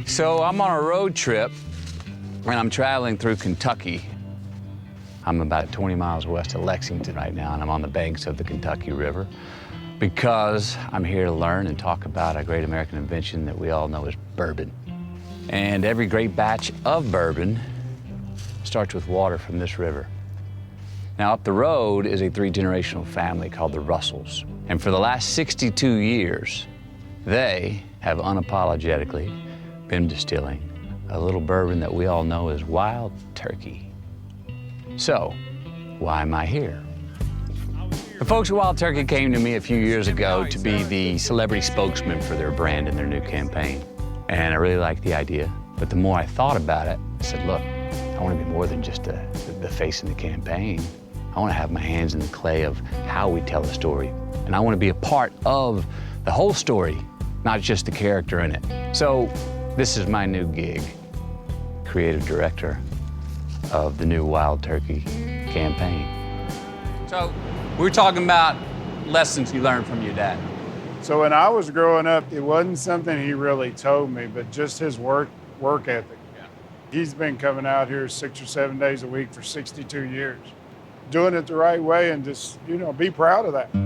So I'm on a road trip, and I'm traveling through Kentucky. I'm about 20 miles west of Lexington right now, and I'm on the banks of the Kentucky River because I'm here to learn and talk about a great American invention that we all know is bourbon. And every great batch of bourbon starts with water from this river. Now, up the road is a three-generational family called the Russells. And for the last 62 years, they have unapologetically been distilling a little bourbon that we all know as Uайлд Tёrki. So, why am I here? The folks at Uайлд Tёrki came to me a few years ago to be the celebrity spokesman for their brand and their new campaign. And I really liked the idea. But the more I thought about it, I said, look, I want to be more than just the face in the campaign. I want to have my hands in the clay of how we tell a story. And I want to be a part of the whole story, not just the character in it. So this is my new gig, creative director of the new Uайлд Tёrki campaign. So we're talking about lessons you learned from your dad. So when I was growing up, it wasn't something he really told me, but just his work ethic. Yeah. He's been coming out here 6 or 7 days a week for 62 years, doing it the right way, and just, be proud of that. So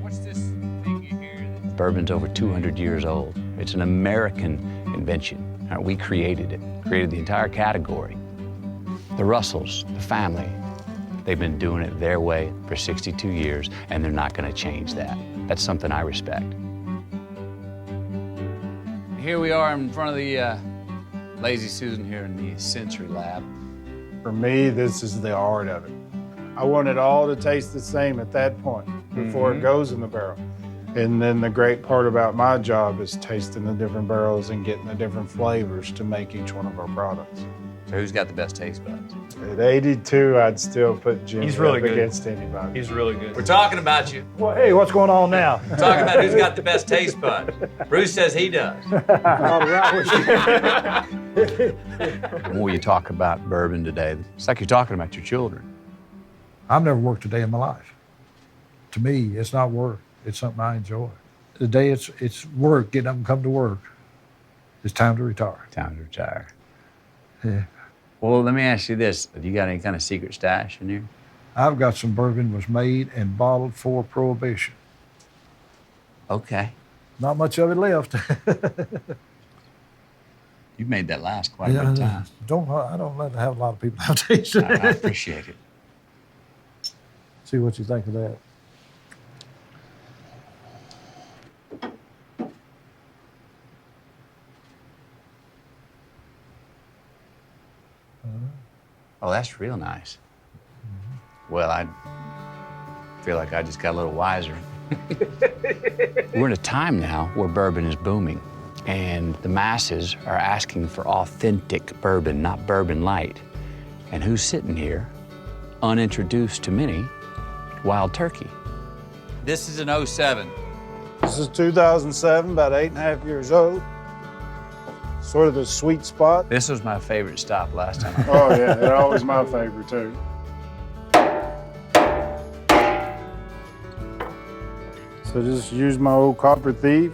what's this thing you hear? Bourbon's over 200 years old. It's an American invention. We created it, created the entire category. The Russells, the family, they've been doing it their way for 62 years, and they're not going to change that. That's something I respect. Here we are in front of the Lazy Susan here in the sensory lab. For me, this is the art of it. I want it all to taste the same at that point before it goes in the barrel. And then the great part about my job is tasting the different barrels and getting the different flavors to make each one of our products. So who's got the best taste buds? At 82, I'd still put Jimmy really up good. against anybody. He's really good. We're talking about you. Well, hey, what's going on now? We're talking about who's got the best taste buds. Bruce says he does. All right. The more you talk about bourbon today, it's like you're talking about your children. I've never worked a day in my life. To me, it's not work. It's something I enjoy. The day it's work, getting up and come to work, it's time to retire. Time to retire. Yeah. Well, let me ask you this. Have you got any kind of secret stash in here? I've got some bourbon was made and bottled for Prohibition. Okay. Not much of it left. You've made that last quite a bit of time. I don't let have a lot of people have tasted it. I appreciate it. See what you think of that. Oh, that's real nice. Well, I feel like I just got a little wiser. We're in a time now where bourbon is booming, and the masses are asking for authentic bourbon, not bourbon light. And who's sitting here, unintroduced to many? Uайлд Tёrki. This is an 07. This is 2007, about 8.5 years old. Sort of the sweet spot. This was my favorite stop last time. Oh yeah, they're always my favorite too. So just use my old copper thief.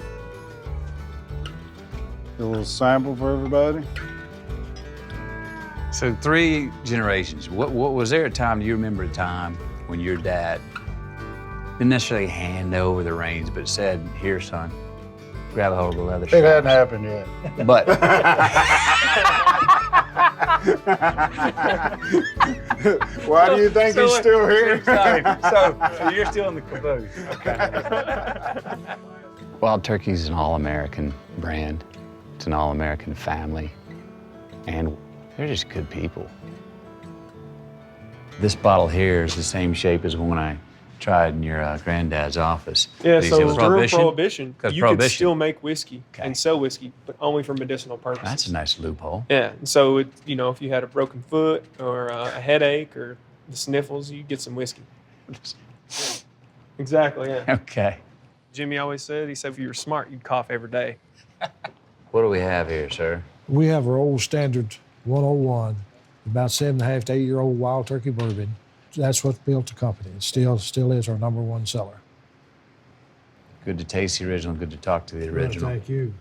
A little sample for everybody. So 3 generations. What was there a time, do you remember a time when your dad didn't necessarily hand over the reins, but said, here, son, grab a hold of the leather straps? It hadn't happened yet. But why do you think he's still here? So you're still in the caboose. Okay. Uайлд Tёrki is an all-American brand. It's an all-American family. And they're just good people. This bottle here is the same shape as one I tried in your granddad's office. Yeah, These- so it was through Prohibition, 'Cause you Prohibition. could still make whiskey Okay. and sell whiskey, but only for medicinal purposes. That's a nice loophole. Yeah, and so if you had a broken foot or a headache or the sniffles, you get some whiskey. Exactly, yeah. Okay. Jimmy always said, he said, if you were smart, you'd cough every day. What do we have here, sir? We have our old standard 101, about 7.5 to 8-year-old Wild Turkey bourbon. That's what built the company. It still is our #1 seller. Good to taste the original, good to talk to the original. Thank you.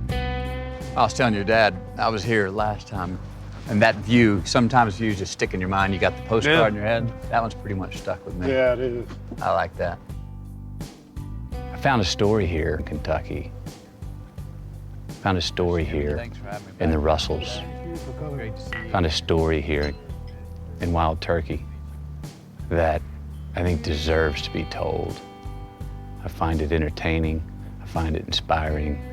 I was telling your dad, I was here last time, and that view, sometimes views just stick in your mind. You got the postcard in your head. That one's pretty much stuck with me. Yeah, it is. I like that. I found a story here in Kentucky. Found a story here in the Russells. Found a story here in Wild Turkey that I think deserves to be told. I find it entertaining. I find it inspiring.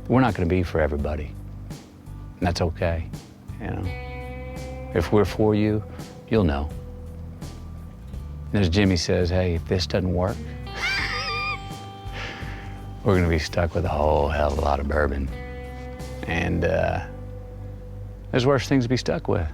We're not going to be for everybody, and that's okay, you know. If we're for you, you'll know. And as Jimmy says, hey, if this doesn't work, we're going to be stuck with a whole hell of a lot of bourbon. And there's worse things to be stuck with.